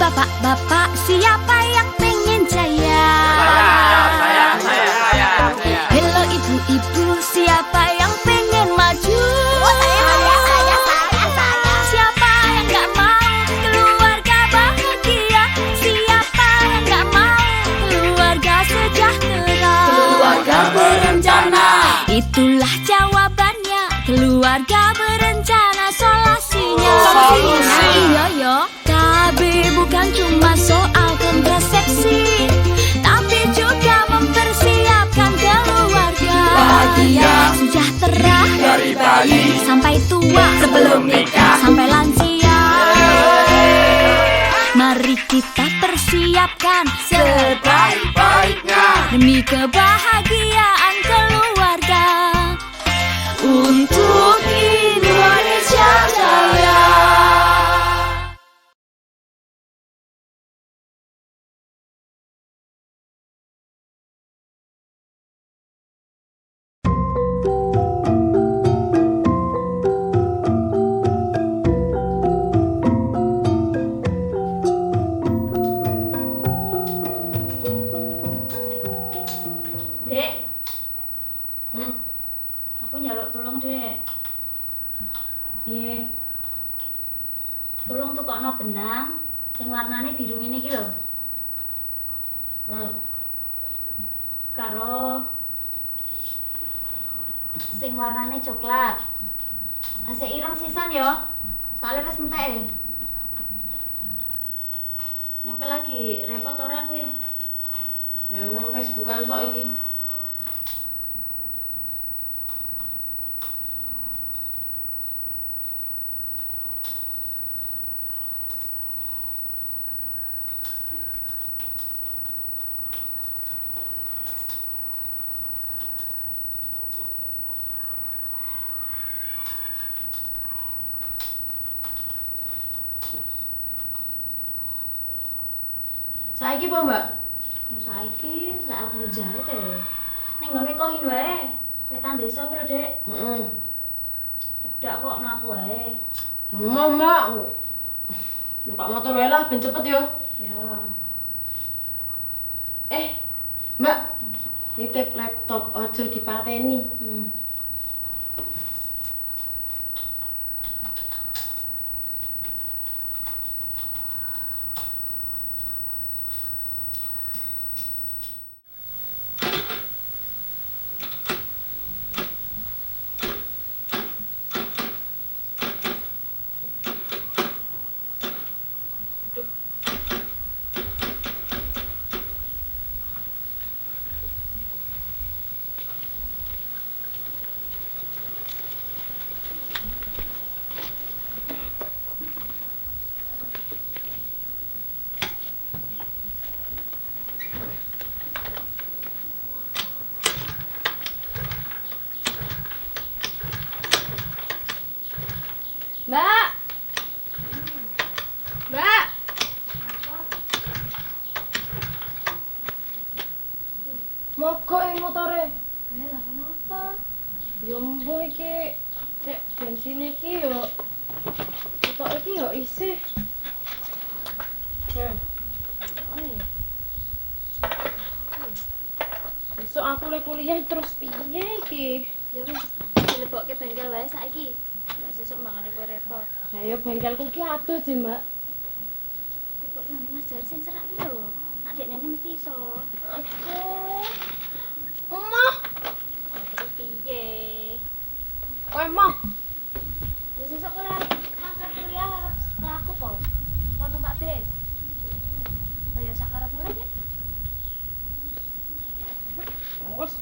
bapak-bapak, siapa yang pengen jaya? Saya. Hello ibu-ibu, siapa yang pengen maju? Saya. Siapa yang gak mau keluarga bahagia? Siapa yang gak mau keluarga sejahtera? Keluarga berencana. Itulah jawabannya, keluarga berencana solusinya. Solusi. Iya yo, KB bukan cuma soal kontrasepsi, tapi juga mempersiapkan keluarga Bahagia. sejahtera Dari bayi sampai tua, sebelum nikah. sampai lansia. Mari kita persiapkan Sebaik-baiknya demi kebahagiaan keluarga untuk Indonesia Jaya. Dek, aku nyaluk tolong dek. Iya. Tolong tukokno benang sing warnane biru ngene iki lho. Karo sing warnane coklat. Asik ireng sisan yo. Soalnya wis entek. Nyampe lagi repot ora kuwi? Ya emang Facebookan kok iki. Saiki apa, Mbak? Saiki lek aku jahit ning nggone kohin wae. Wetan desa ki lho, Dek. Heeh. Dak kok mlaku wae. Mau, Mbak. Numpak motor wae lah ben cepet yo. Ya. Mbak. Nitip laptop aja dipateni. Mbak. Mbak. Mogok motore. Lah kenapa? Yo mbuh iki cek bensin iki yo. Ketok iki yo isih. Besok aku lek kuliah terus piye iki? Ya wis, dilebokke bengkel wae saiki. Lah sesuk mangane kowe repot. Lah yo bengkelku ki adoh, Ji, Mbak. Kok ngene Mas Jar sing serak ki lho. Nak dekne mesti iso. Aduh. Emah, Terus piye? kowe mah. Ya sesuk kowe mangkat kuliah arep mlaku po. Kon numpak bis. Kaya sak karepmu lho, Dek. Wes.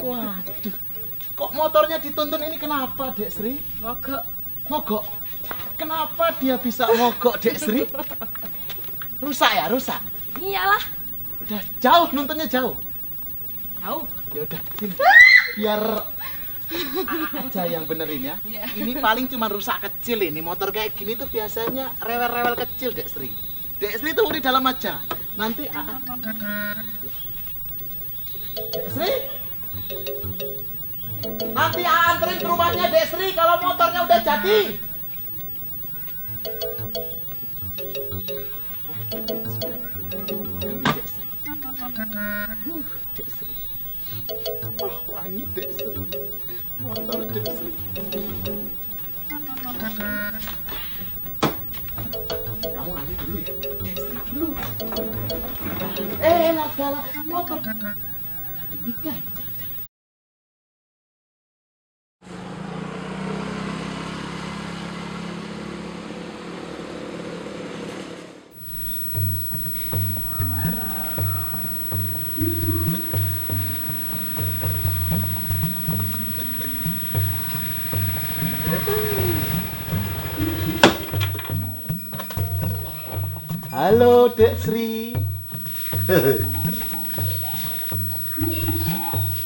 Waduh. Kok motornya dituntun ini kenapa, Dek Sri? Mogok. Mogok. Kenapa dia bisa mogok, Dek Sri? Rusak ya, rusak. Iyalah. Udah jauh, nuntunnya jauh. Jauh. Ya udah, sini. Biar aja yang benerin ya. Iya. Ini paling cuma rusak kecil ini. Motor kayak gini tuh biasanya rewel-rewel kecil, Dek Sri. Dek Sri tunggu di dalam aja. Nanti Dek Sri. Nanti anterin ke rumahnya Dek Sri kalau motornya udah jadi. Demi Dek Sri. Dek Sri. Oh, wangi Dek Sri. Motor Dek Sri. Kamu nanti dulu ya. Dek Sri dulu. Lah, motor. Demikian. Halo Dek Sri.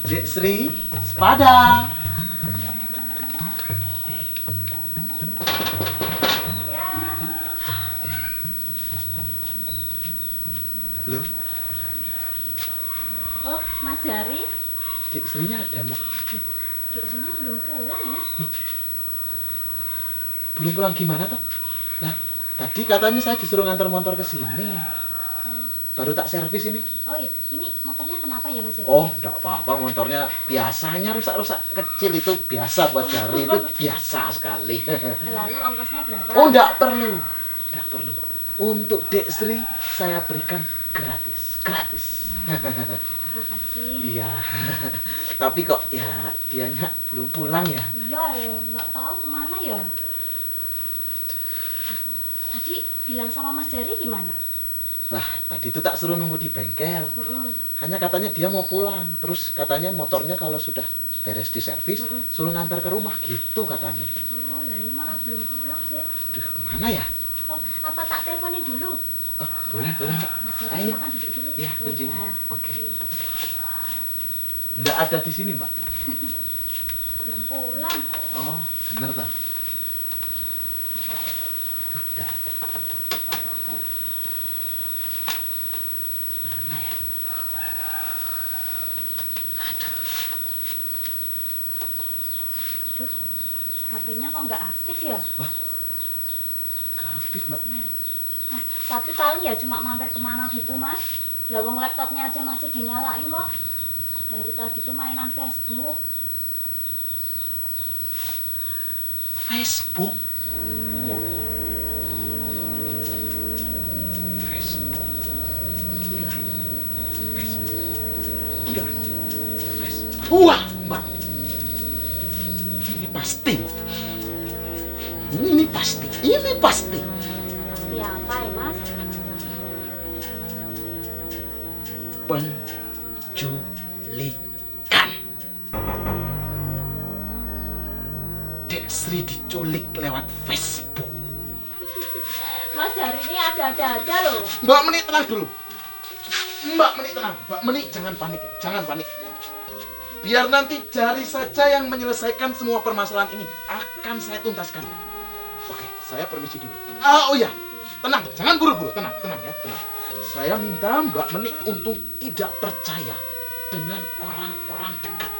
Dek Sri, sepada. Loh, Oh, Mas Jari, Dek Srinya ada, Mbak. biasanya belum pulang ya? Belum pulang gimana toh? Lah, tadi katanya saya disuruh ngantar motor ke sini. Baru tak servis ini. Oh iya, ini motornya kenapa ya Mas Jari? Oh, enggak apa-apa, motornya biasanya rusak-rusak kecil itu biasa buat Jari, itu biasa sekali. Lalu ongkosnya berapa? Oh, enggak perlu. Enggak perlu. Untuk Dek Sri saya berikan gratis. Gratis. Makasih. Iya. Tapi kok ya dianya belum pulang ya? Iya ya, nggak tahu kemana ya. Tadi bilang sama Mas Jari gimana? Lah, tadi itu tak suruh nunggu di bengkel. Mm-mm. Hanya katanya dia mau pulang. Terus katanya motornya kalau sudah beres di servis, suruh ngantar ke rumah gitu katanya. Oh, lah ini malah belum pulang sih. Duh, kemana ya? Oh, apa tak teleponin dulu? Oh, boleh, boleh, Mbak. Mas Jari, Ah, ini. silakan duduk dulu. Iya, Oh, kuncinya. iya. Oke. Nggak ada di sini, Mbak. Belum pulang. Oh, bener tak? Udah ada. Mana ya? Duh, HP-nya kok nggak aktif ya? Nggak aktif, Mbak. Ah, tapi paling ya cuma mampir kemana gitu Mas. Lah wong laptopnya aja masih dinyalain kok. Dari tadi tuh mainan Facebook. Facebook? Iya. Facebook. Gila. Facebook. Gila. Facebook. Wah, Mbak. Ini pasti. Ini pasti. Ini pasti. Pasti apa ya Mas? Penculikan. Dek Sri diculik lewat Facebook. Mas hari ini ada-ada aja loh. Mbak Meni tenang dulu. Mbak Meni tenang. Mbak Meni jangan panik ya. Jangan panik. Biar nanti Jari saja yang menyelesaikan semua permasalahan ini. Akan saya tuntaskan. Oke, saya permisi dulu. Oh iya, tenang. Jangan buru-buru. Tenang, tenang ya. Tenang. Saya minta Mbak Meni untuk tidak percaya dengan orang-orang dekat.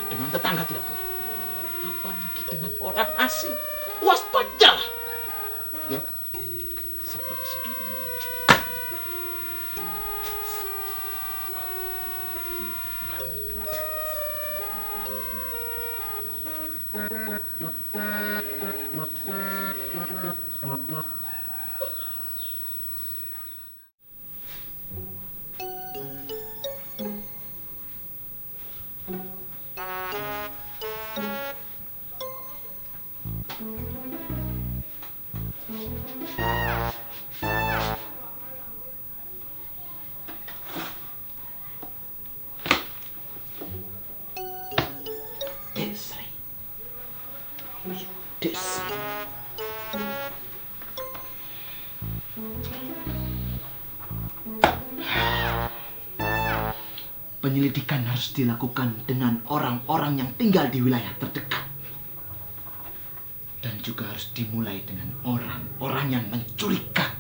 Dengan tetangga tidak boleh. Apalagi dengan orang asing. Waspadalah. Ya. Saya permisi dulu. Des. Penyelidikan harus dilakukan dengan orang-orang yang tinggal di wilayah terdekat. Dan juga harus dimulai dengan orang-orang yang mencurigakan.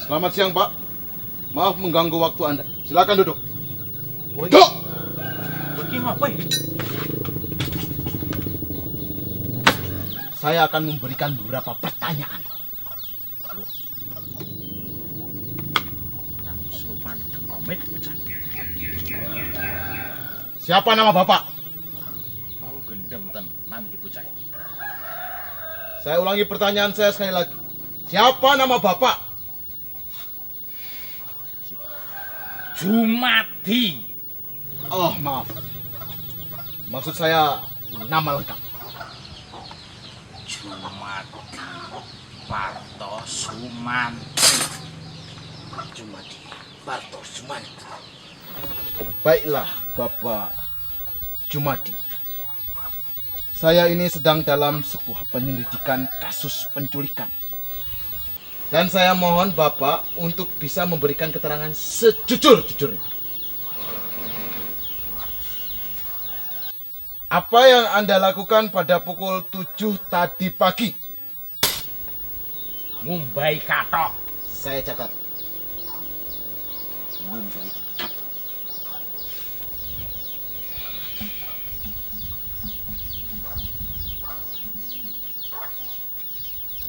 Selamat siang, Pak. Maaf mengganggu waktu Anda. Silakan duduk. Duduk! Pergi ngapain? Saya akan memberikan beberapa pertanyaan. Selupan demit pecah. Siapa nama Bapak? Mau gendem tenan iki bocah. Saya ulangi pertanyaan saya sekali lagi. Siapa nama Bapak? Jumadi. Oh, maaf. Maksud saya nama lengkap. Jumadi Parto Sumantri. Jumadi Parto Sumantri. Baiklah, Bapak Jumadi. Saya ini sedang dalam sebuah penyelidikan kasus penculikan. Dan saya mohon Bapak untuk bisa memberikan keterangan sejujur-jujurnya. Apa yang Anda lakukan pada pukul 7 tadi pagi? Ngumbai katok. Saya catat. Ngumbai.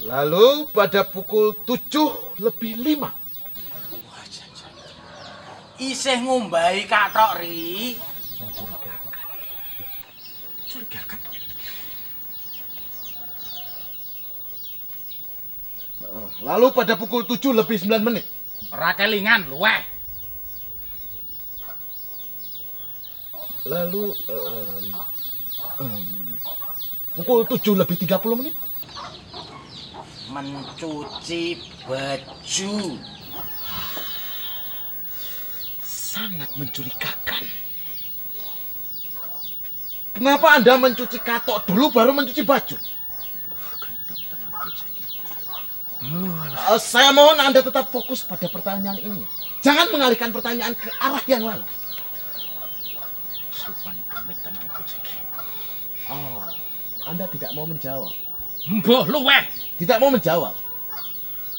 Lalu pada pukul 7:05. Isih ngumbai katok ri. Curigakan. Lalu pada pukul 7:09. Ora kelingan luweh. Lalu pukul 7:30. Mencuci baju. Sangat mencurigakan. Kenapa Anda mencuci katok dulu baru mencuci baju? Saya mohon Anda tetap fokus pada pertanyaan ini. Jangan mengalihkan pertanyaan ke arah yang lain. Supan demit tenan bocah iki. Oh, Anda tidak mau menjawab. Mbah luweh. Tidak mau menjawab.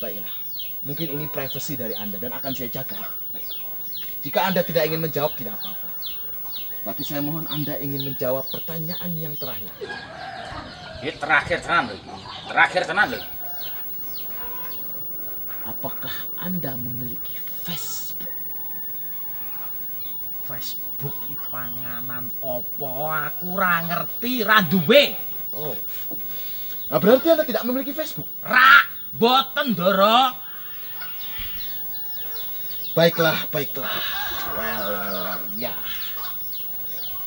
Baiklah, mungkin ini privasi dari Anda dan akan saya jaga. Jika Anda tidak ingin menjawab, tidak apa-apa. Tapi saya mohon Anda ingin menjawab pertanyaan yang terakhir. Ini terakhir tenan lho iki. Terakhir tenan lho. Apakah Anda memiliki Facebook? Facebook iki panganan opo aku ora ngerti, ra duwe. Oh. Nah, berarti Anda tidak memiliki Facebook? Ra Boten, Ndara. Baiklah. Well, ya.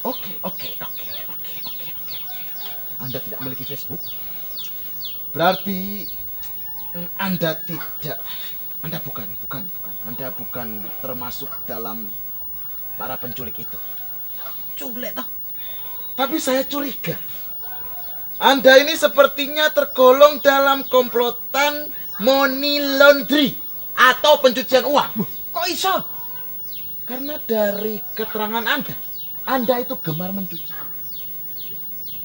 Oke. Anda tidak memiliki Facebook? Berarti Anda bukan. Anda bukan termasuk dalam para penculik itu. Culik toh. Tapi saya curiga. Anda ini sepertinya tergolong dalam komplotan money laundry atau pencucian uang. Kok iso? Karena dari keterangan Anda itu gemar mencuci.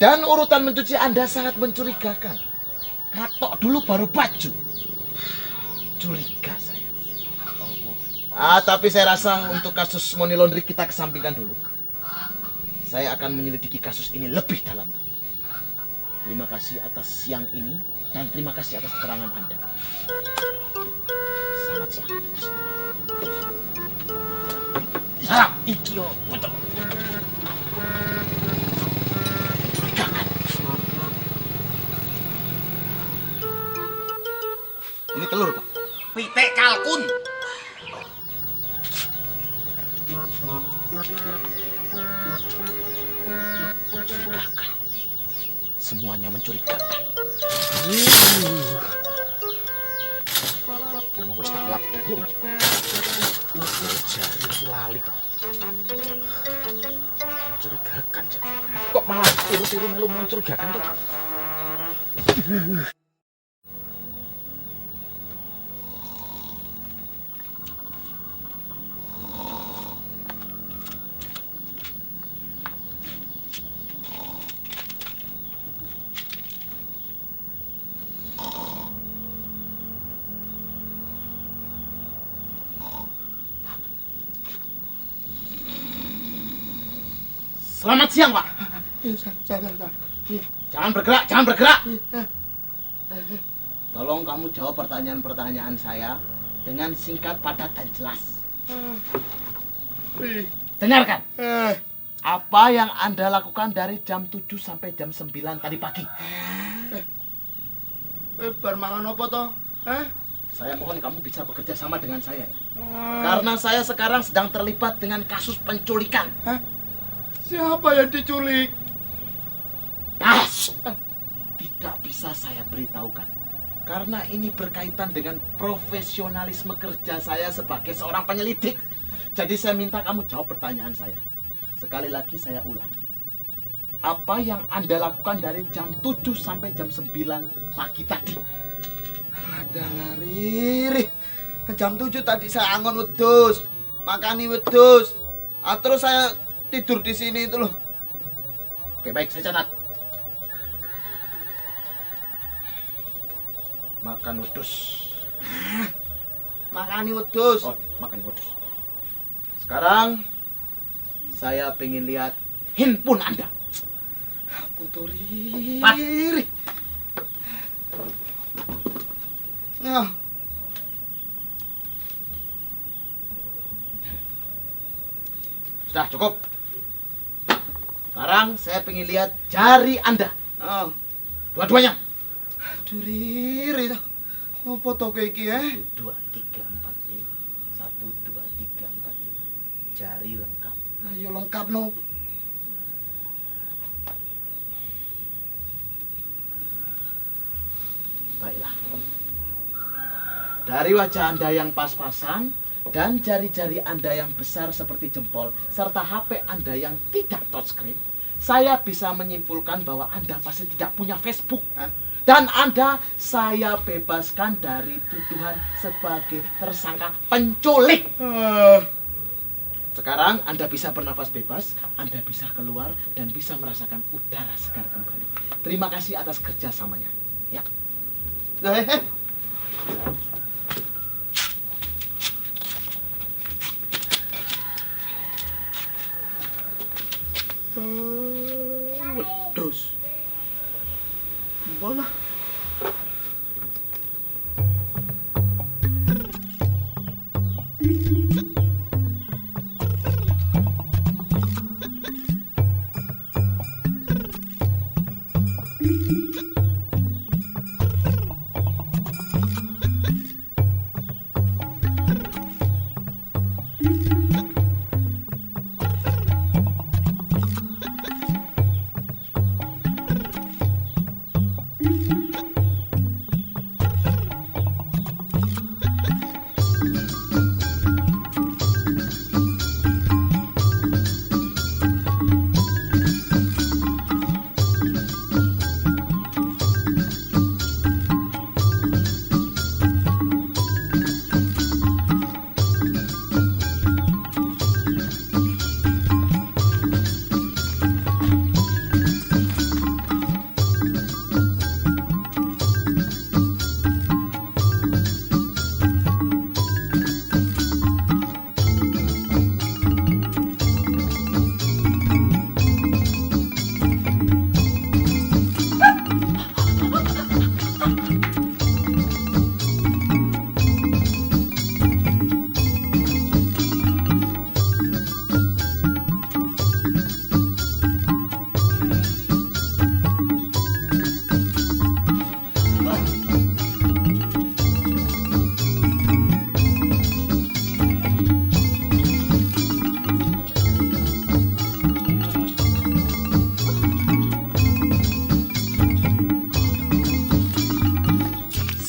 Dan urutan mencuci Anda sangat mencurigakan. Katok dulu baru baju. Curiga saya. Tapi saya rasa untuk kasus money laundry kita kesampingkan dulu. Saya akan menyelidiki kasus ini lebih dalam. Terima kasih atas siang ini dan terima kasih atas keterangan Anda. Selamat siang. Salah iki yo, betul. Curigakan. Ini telur, Pak. Pitik kalkun. Mencurigakan. Semuanya mencurigakan. Kamu wis tak lap dulu. Jari lali kok. Mencurigakan. Kok malah tiru-tiru melu mencurigakan tuh? Selamat siang, Pak. Jangan bergerak. Tolong kamu jawab pertanyaan-pertanyaan saya dengan singkat, padat, dan jelas. Dengarkan. Apa yang Anda lakukan dari jam 7 sampai jam 9 tadi pagi? Bar mangan apa toh? Saya mohon kamu bisa bekerja sama dengan saya ya. Karena saya sekarang sedang terlibat dengan kasus penculikan. Siapa yang diculik? Tidak bisa saya beritahukan. Karena ini berkaitan dengan profesionalisme kerja saya sebagai seorang penyelidik. Jadi saya minta kamu jawab pertanyaan saya. Sekali lagi saya ulang. Apa yang Anda lakukan dari jam 7 sampai jam 9 pagi tadi? Dalari. Jam 7 tadi saya angon wedhus. Makani wedhus. Terus saya tidur di sini itu loh. Oke, baik, saya catat. Makan wedhus. Makani wedhus. Oh, makan wedhus. Sekarang saya pengen lihat handphone Anda. Puturi. Nah, sudah cukup. Sekarang saya pengen lihat jari Anda. Dua-duanya. Duriri. Apa to kowe iki, 1, 2, 3, 4, 5. 1, 2, 3, 4, 5. Jari lengkap. Ayo lengkap no. Baiklah. Dari wajah Anda yang pas-pasan dan jari-jari Anda yang besar seperti jempol serta HP Anda yang tidak touchscreen, saya bisa menyimpulkan bahwa Anda pasti tidak punya Facebook. Dan Anda saya bebaskan dari tuduhan sebagai tersangka penculik. Sekarang Anda bisa bernafas bebas, Anda bisa keluar dan bisa merasakan udara segar kembali. Terima kasih atas kerjasamanya. Ya. Wedhus. Bola.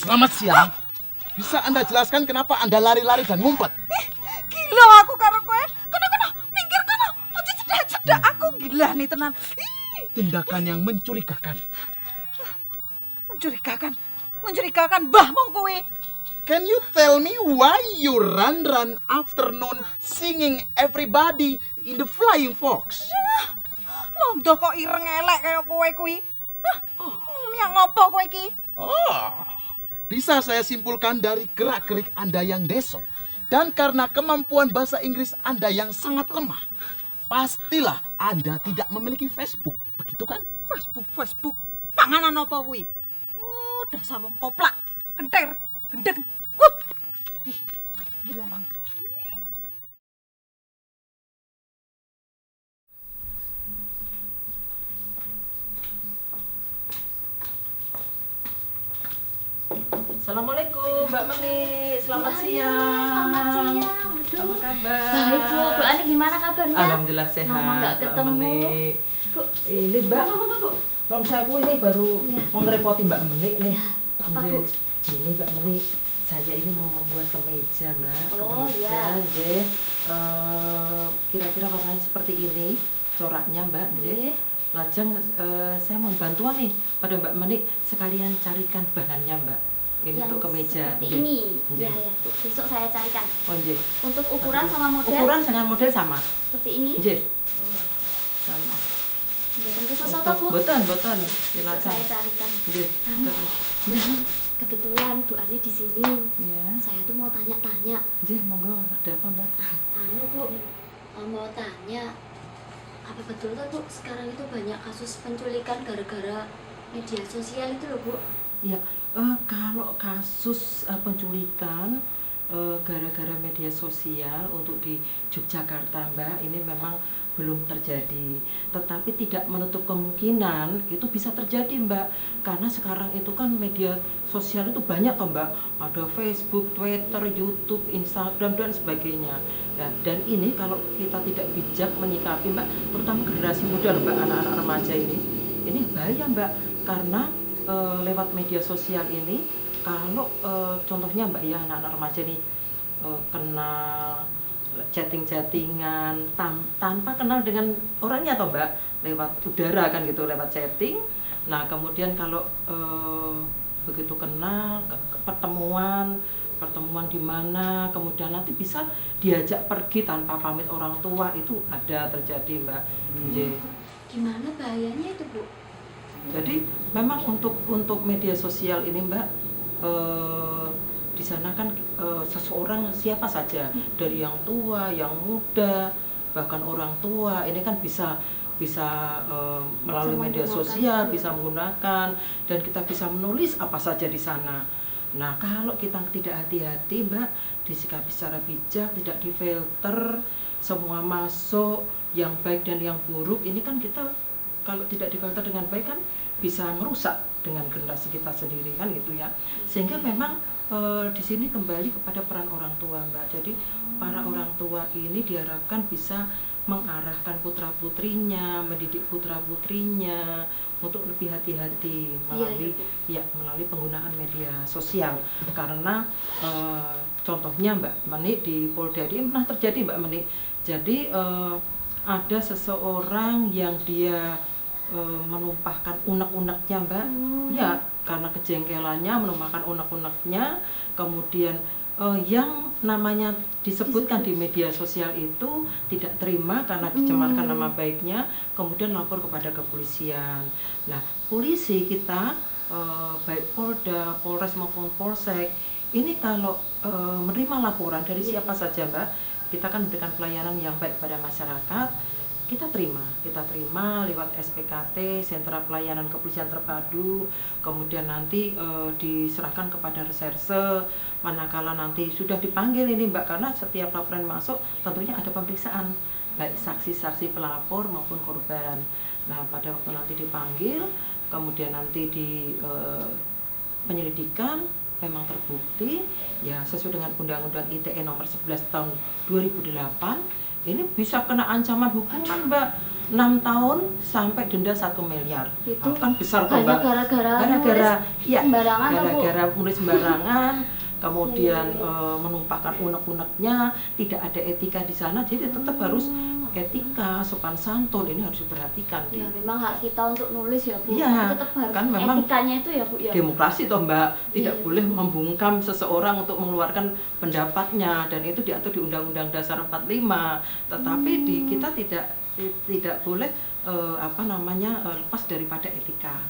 Selamat siang. Bisa Anda jelaskan kenapa Anda lari-lari dan ngumpet? Gila aku karo kowe. Kena minggir kono. Aja cedak-cedak aku gila nih tenan. Tindakan yang mencurigakan. Mencurigakan bah mong kowe. Can you tell me why you run afternoon singing everybody in the Flying Fox? Londo kok ireng elek kaya kowe kuwi. Hah? Miang ngopo kowe iki? Oh, bisa saya simpulkan dari gerak-gerik Anda yang deso. Dan karena kemampuan bahasa Inggris Anda yang sangat lemah, pastilah Anda tidak memiliki Facebook, begitu kan? Facebook. Panganan apa kuwi? Oh, dasar wong koplak. Kentir, gendeng. Wuh. Ih, gila nih. Assalamualaikum Mbak Meni, selamat siang. Selamat siang. Apa kabar? Baik Bu, Bu Ani gimana kabarnya? Alhamdulillah sehat. Lama nggak Mbak ketemu. Meni. Bu, Ini Mbak, Bang aku ini baru mau ngerepoti Mbak Meni nih. Apa, Bu? Ini Mbak Meni, saya ini mau membuat kemeja Mbak. Oh, Kemeja, iya. nggih. Kira-kira warnanya seperti ini, coraknya Mbak, nggih. Nggih. Lajeng saya mau bantuan nih pada Mbak Meni sekalian carikan bahannya Mbak. Ini yang untuk kemeja. seperti nggih. ini. Nggih. Ya, Bu. Besok saya carikan. Oh, nggih. Untuk ukuran sama model Ukuran dengan model sama. seperti ini. Nggih. Sama. Mboten kesosoto Bu. Boten. Besok Silakan. saya carikan. Nggih. Kebetulan Bu Ani di sini. Ya. Saya tuh mau tanya-tanya. Nggih, monggo ada apa, Mbak? Anu Bu, mau tanya. Apa betul tuh Bu, sekarang itu banyak kasus penculikan gara-gara media sosial itu loh Bu? Iya, kalau kasus penculikan gara-gara media sosial untuk di Yogyakarta, Mbak, ini memang belum terjadi. Tetapi tidak menutup kemungkinan itu bisa terjadi, Mbak. Karena sekarang itu kan media sosial itu banyak toh, Mbak. Ada Facebook, Twitter, YouTube, Instagram dan sebagainya. Ya, dan ini kalau kita tidak bijak menyikapi, Mbak, terutama generasi muda, Mbak, anak-anak remaja ini bahaya, Mbak. Karena lewat media sosial ini, kalau contohnya Mbak ya, anak-anak remaja ini kenal chatting-chattingan tanpa kenal dengan orangnya toh Mbak, lewat udara kan gitu, lewat chatting. Nah kemudian kalau begitu kenal pertemuan di mana, kemudian nanti bisa diajak pergi tanpa pamit orang tua, itu ada terjadi Mbak. Gimana bahayanya itu Bu? Jadi memang untuk media sosial ini Mbak, di sana kan seseorang siapa saja, dari yang tua, yang muda, bahkan orang tua, ini kan bisa melalui media sosial, bisa menggunakan, dan kita bisa menulis apa saja di sana. Nah kalau kita tidak hati-hati Mbak, disikapi secara bijak, tidak difilter, semua masuk, yang baik dan yang buruk, ini kan kita kalau tidak difilter dengan baik kan bisa merusak dengan generasi kita sendiri kan gitu ya. Sehingga memang di sini kembali kepada peran orang tua Mbak. Jadi para orang tua ini diharapkan bisa mengarahkan putra-putrinya, mendidik putra-putrinya untuk lebih hati-hati Iya, melalui penggunaan media sosial karena contohnya Mbak Menik di Polda ini pernah terjadi Mbak Menik. Jadi ada seseorang yang dia menumpahkan unek-uneknya Mbak, ya karena kejengkelannya menumpahkan unek-uneknya, kemudian yang namanya disebutkan di media sosial itu tidak terima karena dicemarkan nama baiknya, kemudian lapor kepada kepolisian. Nah, polisi kita baik Polda, Polres maupun Polsek ini kalau menerima laporan dari siapa saja Mbak, kita kan memberikan pelayanan yang baik pada masyarakat. Kita terima lewat SPKT, Sentra Pelayanan Kepolisian Terpadu, kemudian nanti diserahkan kepada reserse, manakala nanti sudah dipanggil ini Mbak, karena setiap laporan masuk tentunya ada pemeriksaan, baik saksi-saksi pelapor maupun korban. Nah, pada waktu nanti dipanggil, kemudian nanti di penyelidikan, memang terbukti, ya sesuai dengan Undang-Undang ITE nomor 11 tahun 2008, ini bisa kena ancaman hukuman Mbak 6 tahun sampai denda 1 miliar. Itu kan besar tuh hanya Mbak. gara-gara Ya, sembarangan, gara-gara nulis sembarangan, kemudian menumpahkan unek-uneknya, tidak ada etika di sana, jadi tetap harus etika, sopan santun ini harus diperhatikan. Ya, memang hak kita untuk nulis ya Bu. Iya, Tapi tetap harus kan memang etikanya itu ya Bu ya. Demokrasi toh Mbak, tidak Iya. boleh membungkam seseorang untuk mengeluarkan pendapatnya, dan itu diatur di Undang-Undang Dasar 45. Tetapi kita tidak boleh lepas daripada etika.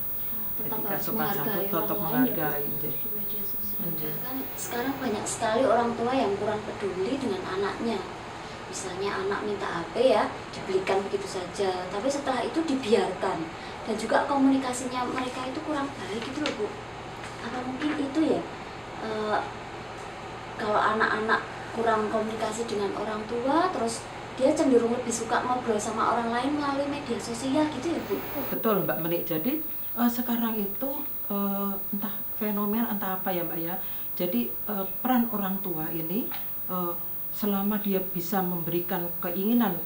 Tetap Etika harus sopan santun, menghargai tetap orang lain ya, Bu, menghargai. di media sosial. Iya. Kan sekarang banyak sekali orang tua yang kurang peduli dengan anaknya. Misalnya anak minta HP ya, dibelikan begitu saja, tapi setelah itu dibiarkan. Dan juga komunikasinya mereka itu kurang baik gitu loh Bu. Apa mungkin itu ya, kalau anak-anak kurang komunikasi dengan orang tua, terus dia cenderung lebih suka ngobrol sama orang lain melalui media sosial gitu ya Bu? Betul Mbak Menik, jadi sekarang itu entah fenomena entah apa ya Mbak ya, jadi peran orang tua ini selama dia bisa memberikan keinginan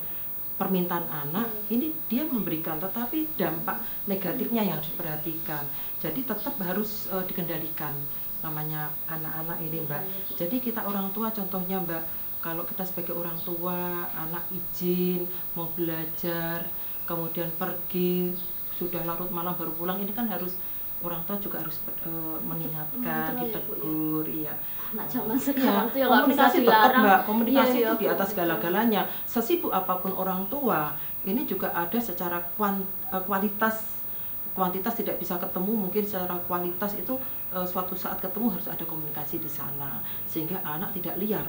permintaan anak, ini dia memberikan, tetapi dampak negatifnya yang harus diperhatikan. Jadi tetap harus dikendalikan namanya anak-anak ini Mbak. Jadi kita orang tua contohnya Mbak, kalau kita sebagai orang tua, anak izin mau belajar, kemudian pergi, sudah larut malam baru pulang, ini kan harus orang tua juga harus mengingatkan, ditegur, iya. Anak zaman sekarang tuh ya nggak bisa Komunikasi tetap dilarang. Mbak, komunikasi Iya, itu iya, di atas betul. segala-galanya. Sesibuk apapun orang tua, ini juga ada secara kuantitas tidak bisa ketemu, mungkin secara kualitas itu suatu saat ketemu harus ada komunikasi di sana, sehingga anak tidak liar,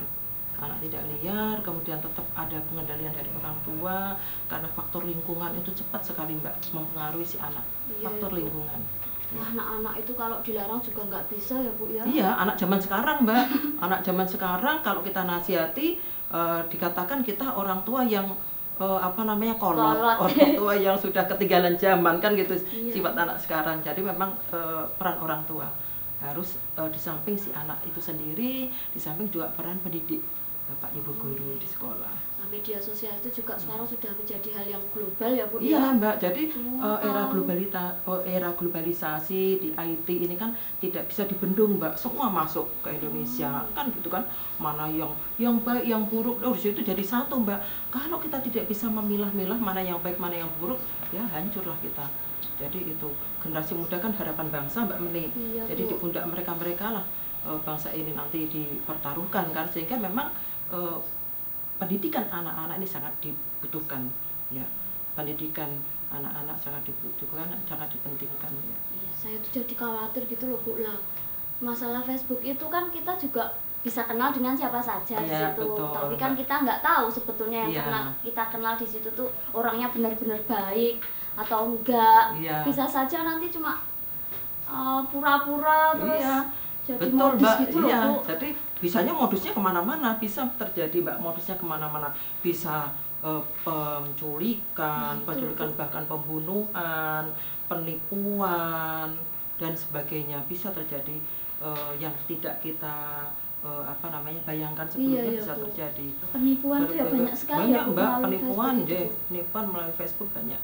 kemudian tetap ada pengendalian dari orang tua, karena faktor lingkungan itu cepat sekali Mbak mempengaruhi si anak. Iya, Faktor Bu. lingkungan. Wah, anak-anak itu kalau dilarang juga nggak bisa ya Bu ya. Iya, anak zaman sekarang Mbak, anak zaman sekarang kalau kita nasihati, dikatakan kita orang tua yang kolot, orang tua yang sudah ketinggalan zaman kan gitu. Iya. Sifat anak sekarang. Jadi memang peran orang tua harus di samping si anak itu sendiri, di samping juga peran pendidik, Bapak Ibu guru di sekolah. Nah, media sosial itu juga sekarang sudah menjadi hal yang global ya Bu Iya ya. Mbak, jadi Semua era globalisasi di IT ini kan tidak bisa dibendung Mbak, semua masuk ke Indonesia kan gitu kan, mana yang baik yang buruk, di situ jadi satu Mbak. Kalau kita tidak bisa memilah-milah mana yang baik mana yang buruk, ya hancurlah kita. Jadi itu generasi muda kan harapan bangsa Mbak Meni. Iya, Jadi Bu. di pundak mereka lah bangsa ini nanti dipertaruhkan kan, sehingga memang pendidikan anak-anak ini sangat dibutuhkan ya, pendidikan anak-anak sangat dibutuhkan, sangat dipentingkan ya. Iya, saya tuh jadi khawatir gitu loh Bu lah. Masalah Facebook itu kan kita juga bisa kenal dengan siapa saja di Iya, situ. betul, Tapi kan Mbak. kita nggak tahu sebetulnya yang Iya. kita kenal di situ tuh orangnya benar-benar baik atau enggak. Iya. Bisa saja nanti cuma pura-pura terus Iya, jadi betul modus Mbak, gitu loh iya. Bu. Jadi bisanya modusnya kemana-mana, bisa terjadi Mbak, modusnya kemana-mana, bisa penculikan, bahkan pembunuhan, penipuan dan sebagainya, bisa terjadi yang tidak kita bayangkan sebelumnya, Iya, bisa Bu. terjadi. Penipuan tuh ya banyak sekali banyak ya Bu, Mbak, melalui penipuan Facebook itu, Bu. penipuan melalui Facebook banyak,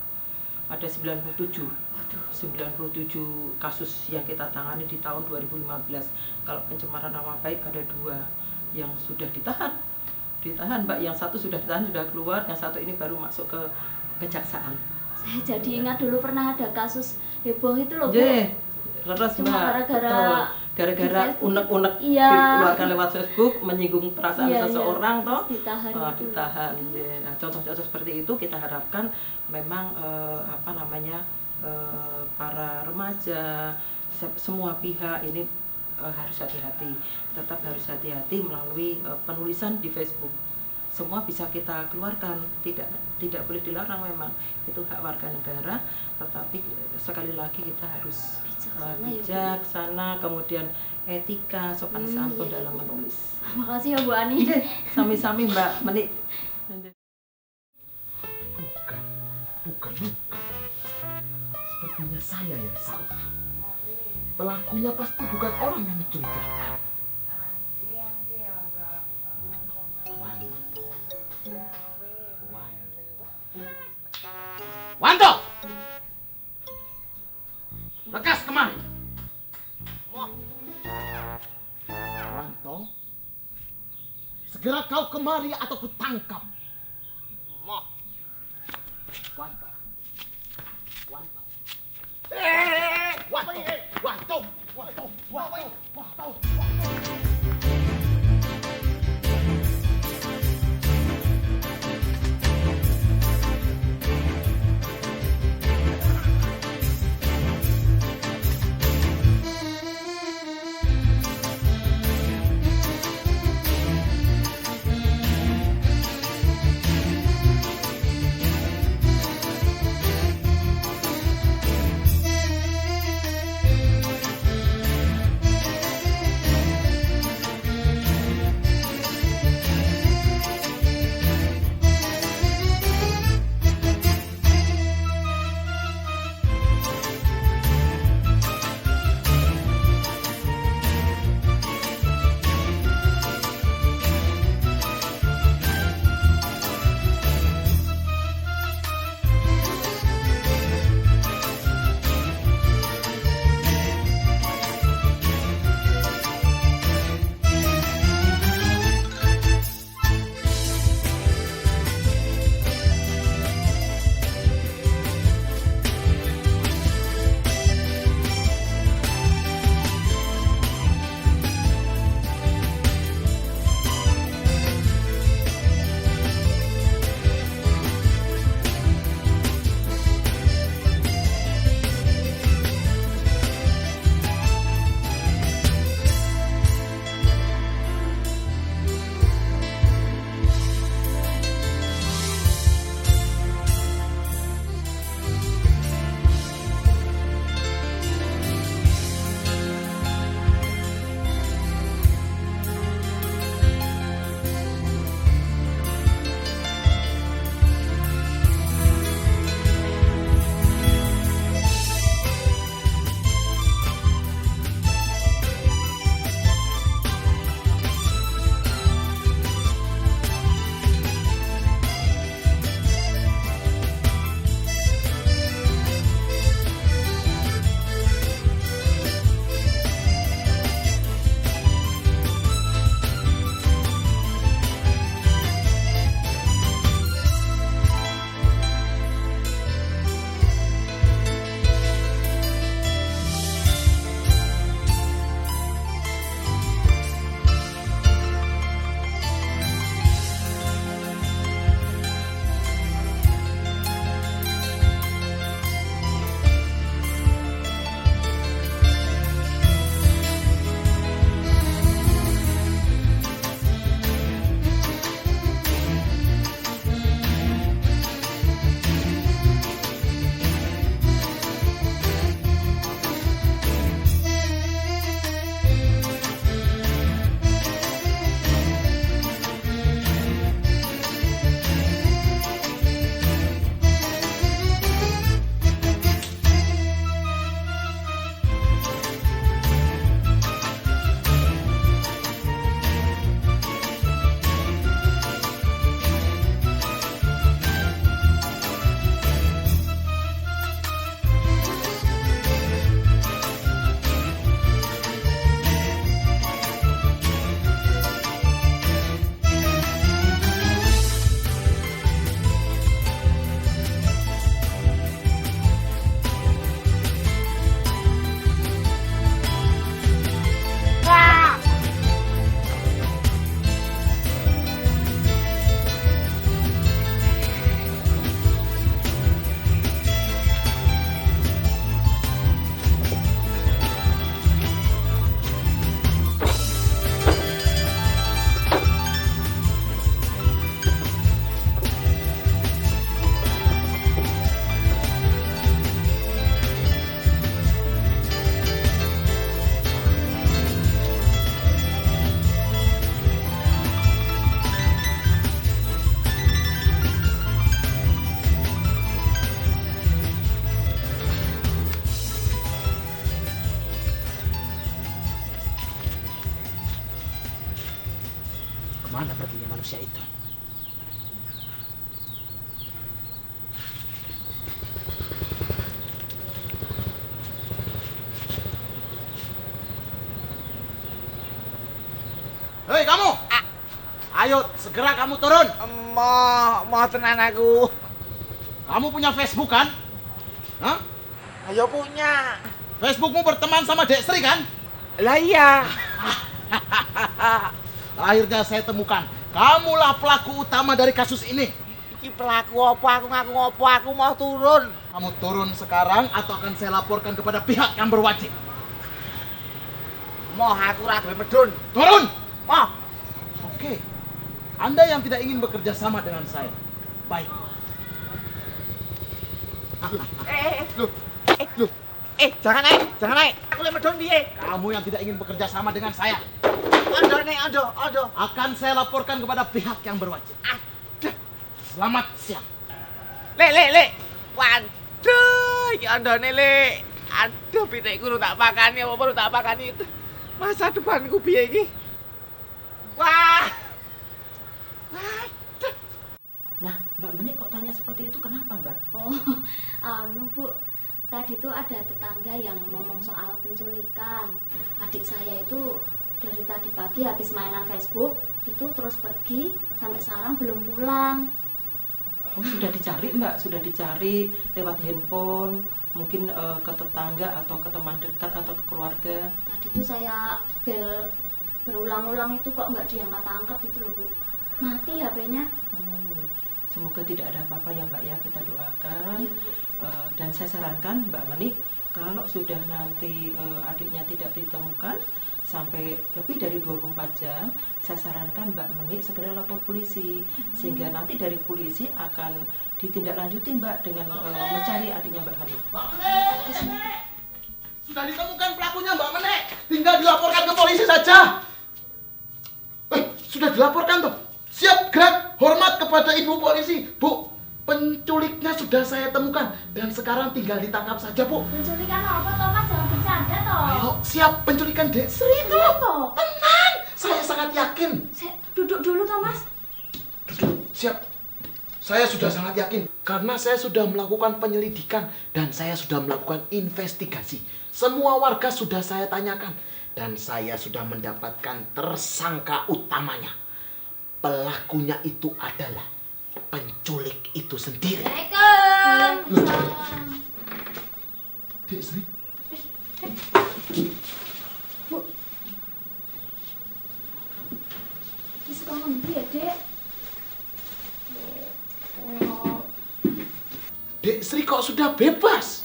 ada 97 97 kasus yang kita tangani di tahun 2015. Kalau pencemaran nama baik ada 2 yang sudah ditahan Mbak, yang satu sudah ditahan, sudah keluar, yang satu ini baru masuk ke kejaksaan. Saya jadi ingat dulu pernah ada kasus heboh itu loh, Bu. Terus Cuma Mbak, gara-gara di Facebook. unek-unek Iya. dikeluarkan lewat Facebook, menyinggung perasaan Iya, seseorang iya. toh. Ditahan itu. Ditahan. Nah, contoh-contoh seperti itu kita harapkan memang para remaja, semua pihak ini harus hati-hati, tetap harus hati-hati melalui penulisan di Facebook. Semua bisa kita keluarkan, tidak boleh dilarang, memang itu hak warga negara, tetapi sekali lagi kita harus bijaksana, kemudian etika, sopan santun dalam menulis. Makasih ya Bu Ani. Sami-sami Mbak Meni. Bukan. Sepertinya saya yang salah. Pelakunya pasti bukan orang yang mencurigakan. Wanto! Lekas kemari. Wanto, segera kau kemari atau kutangkap. Wanto. Kemana perginya manusia itu? Hei kamu! Ayo segera kamu turun. Mau tenan aku. Kamu punya Facebook kan? Hah? Ayo punya. Facebookmu berteman sama Dek Sri kan? Lah iya. Akhirnya saya temukan. Kamulah pelaku utama dari kasus ini. Iki pelaku apa? Aku ngaku ngopo? Aku mau turun. Kamu turun sekarang atau akan saya laporkan kepada pihak yang berwajib. Mau aku ra gelem medun. Turun! Mau. Oke. Anda yang tidak ingin bekerja sama dengan saya. Baik. Loh, Jangan naik. Aku lem medun piye? kamu yang tidak ingin bekerja sama dengan saya. Ondo. Akan saya laporkan kepada pihak yang berwajib. Selamat siang. Le. Waduh, ya ondone le. Aduh, pitik guru tak pakani apa perlu tak pakani itu. Masa depanku piye iki? Wah. Waduh. Nah, Mbak Menik kok tanya seperti itu kenapa, Mbak? Oh, Bu. Tadi tuh ada tetangga yang ngomong soal penculikan. Adik saya itu dari tadi pagi habis mainan Facebook, itu terus pergi, sampai sekarang belum pulang. Oh, sudah dicari, Mbak? Sudah dicari lewat handphone, mungkin ke tetangga atau ke teman dekat atau ke keluarga. Tadi tuh saya bel berulang-ulang itu kok nggak diangkat-angkat itu loh, Bu. Mati HP-nya. Semoga tidak ada apa-apa ya, Mbak ya, kita doakan. Iya, Bu. Dan saya sarankan Mbak Menik, kalau sudah nanti adiknya tidak ditemukan sampai lebih dari 24 jam, saya sarankan Mbak Menik segera lapor polisi, sehingga nanti dari polisi akan ditindaklanjuti Mbak dengan mencari adiknya Mbak Menik. Mbak Menik! Sudah ditemukan pelakunya, Mbak Menik. Tinggal dilaporkan ke polisi saja. Sudah dilaporkan tuh. Siap, gerak. Hormat kepada ibu polisi. Bu, penculiknya sudah saya temukan. Dan sekarang tinggal ditangkap saja, Bu. Penculikan apa toh, Mas? Jangan bercanda toh. Ayo, siap. Penculikan Dek Sri itu. Kenapa? Tenang. Saya sangat yakin. Saya duduk dulu toh, Mas. Siap. Saya sudah sangat yakin. Karena saya sudah melakukan penyelidikan. Dan saya sudah melakukan investigasi. Semua warga sudah saya tanyakan. Dan saya sudah mendapatkan tersangka utamanya. Pelakunya itu adalah penculik itu sendiri. Assalamualaikum. Dek Sri. Bu. Di sekolah nanti ya, Dek. Dek Sri kok sudah bebas?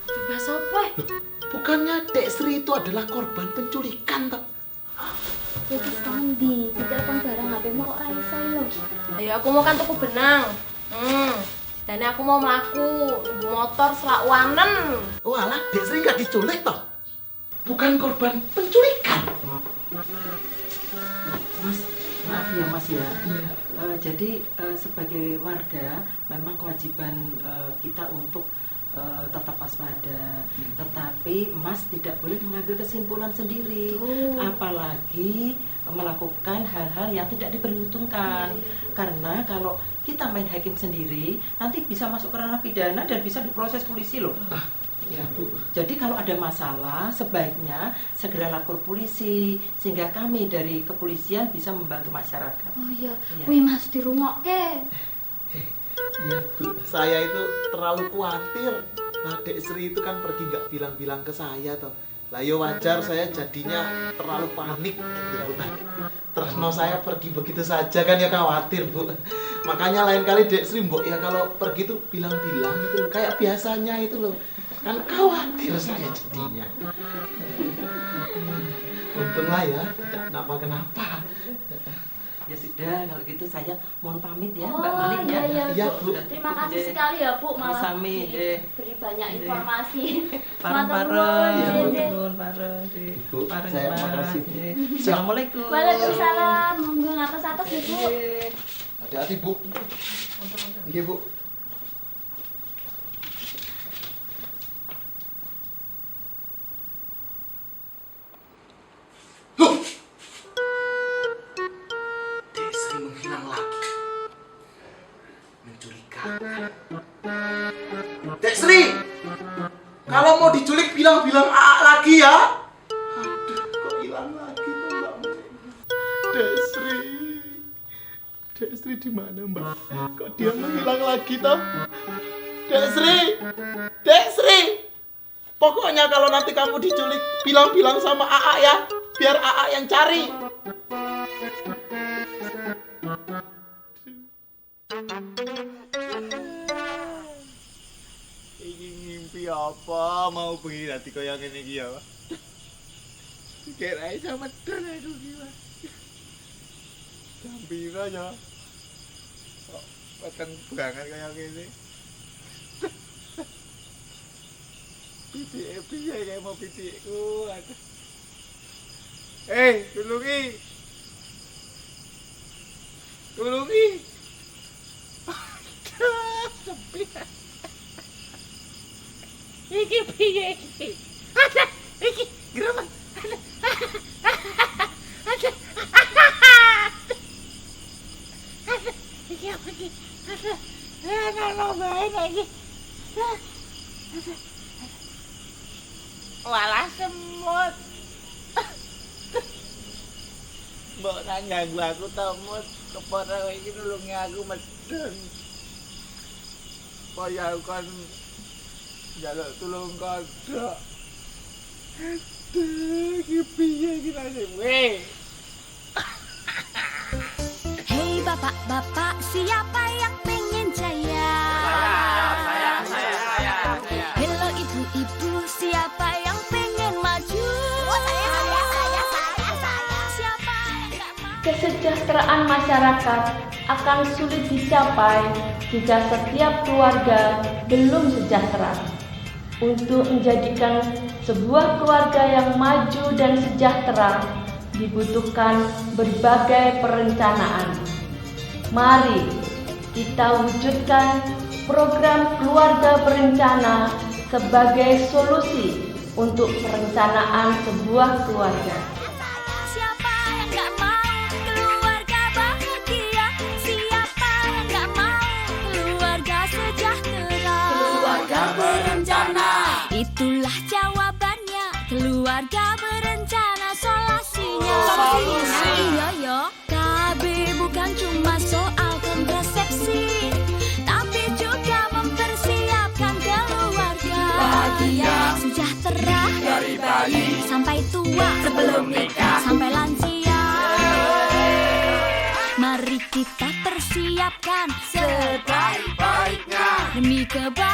Bebas apa? Bukannya Dek Sri itu adalah korban penculikan, toh? Jadi sekarang di telepon barang HP mau kok Raisa loh. Ayo aku mau kan tuku benang. Dan aku mau mlaku, nunggu motor selakwanen. Oh alah, Dek Sri nggak diculik, toh? Bukan korban penculikan. Mas, maaf ya Mas ya. Jadi sebagai warga memang kewajiban kita untuk tetap waspada. Tetapi Mas tidak boleh mengambil kesimpulan sendiri, apalagi melakukan hal-hal yang tidak diperhitungkan. Karena kalau kita main hakim sendiri, nanti bisa masuk ke ranah pidana dan bisa diproses polisi loh. Ya, Bu. Jadi kalau ada masalah sebaiknya segera lapor polisi sehingga kami dari kepolisian bisa membantu masyarakat. Oh iya, Iya. wih Mas dirungokke. Iya, Bu. Saya itu terlalu khawatir. Nah, Dek Sri itu kan pergi nggak bilang-bilang ke saya, toh. Lah ya wajar saya jadinya terlalu panik gitu, Bu. Terus mau saya pergi begitu saja kan ya khawatir, Bu. Makanya lain kali Dek Sri, Mbok, ya kalau pergi tuh bilang-bilang itu loh, kayak biasanya itu loh. Kan khawatir saya jadinya. Untunglah ya, tidak kenapa-kenapa. Ya sudah, kalau gitu saya mohon pamit ya, Oh, Mbak Menik ya. iya, Iya, Bu. Bu. Terima kasih sekali ya, Bu, malah Sami, diberi banyak informasi. Pareng-pareng, Matur nuwun, ya, Dek. pareng, Bu, pareng, saya Mas. makasih, Bu. Assalamualaikum. Waalaikumsalam. Monggo ngatos-atos ya, Bu. Hati-hati, Bu. Nggih, Bu. bilang AA lagi ya. Aduh, kok hilang lagi tuh Mbak Menik. Desri di mana Mbak? Kok dia menghilang lagi toh? Desri. Pokoknya kalau nanti kamu diculik, bilang-bilang sama AA ya, biar AA yang cari. Iki ngimpi apa mau bengi dadi kaya ngene iki ya. Kira iso medun aku iki. Gambira ya. Kok weteng banget kaya ngene. Pitik piye kayak mau pitikku. Tulungi. Sepi. Iki piye iki? Iki geroman. Iki apa iki? Kalau bae lagi. Walah semut. Mbok nang ganggu aku ta mut, kepara iki nulungi aku medun. Kaya aku kan njaluk tulung kodhok. Aduh, iki piye iki nasibku? Hei bapak-bapak, siapa yang pengen jaya? Saya. Hello ibu-ibu, siapa yang pengen maju? Siapa yang gak mau? Kesejahteraan masyarakat akan sulit dicapai jika setiap keluarga belum sejahtera. Untuk menjadikan sebuah keluarga yang maju dan sejahtera, dibutuhkan berbagai perencanaan. Mari kita wujudkan program keluarga berencana sebagai solusi untuk perencanaan sebuah keluarga. Siapa yang gak mau keluarga bahagia? Siapa yang gak mau keluarga sejahtera? Keluarga berencana, itulah jawabannya. Keluarga berencana, solusinya. Iya yo, KB bukan cuma soal kontrasepsi, tapi juga mempersiapkan keluarga bahagia, sejahtera dari bayi sampai tua, sebelum nikah sampai lansia. Mari kita persiapkan sebaik-baiknya demi kebaikan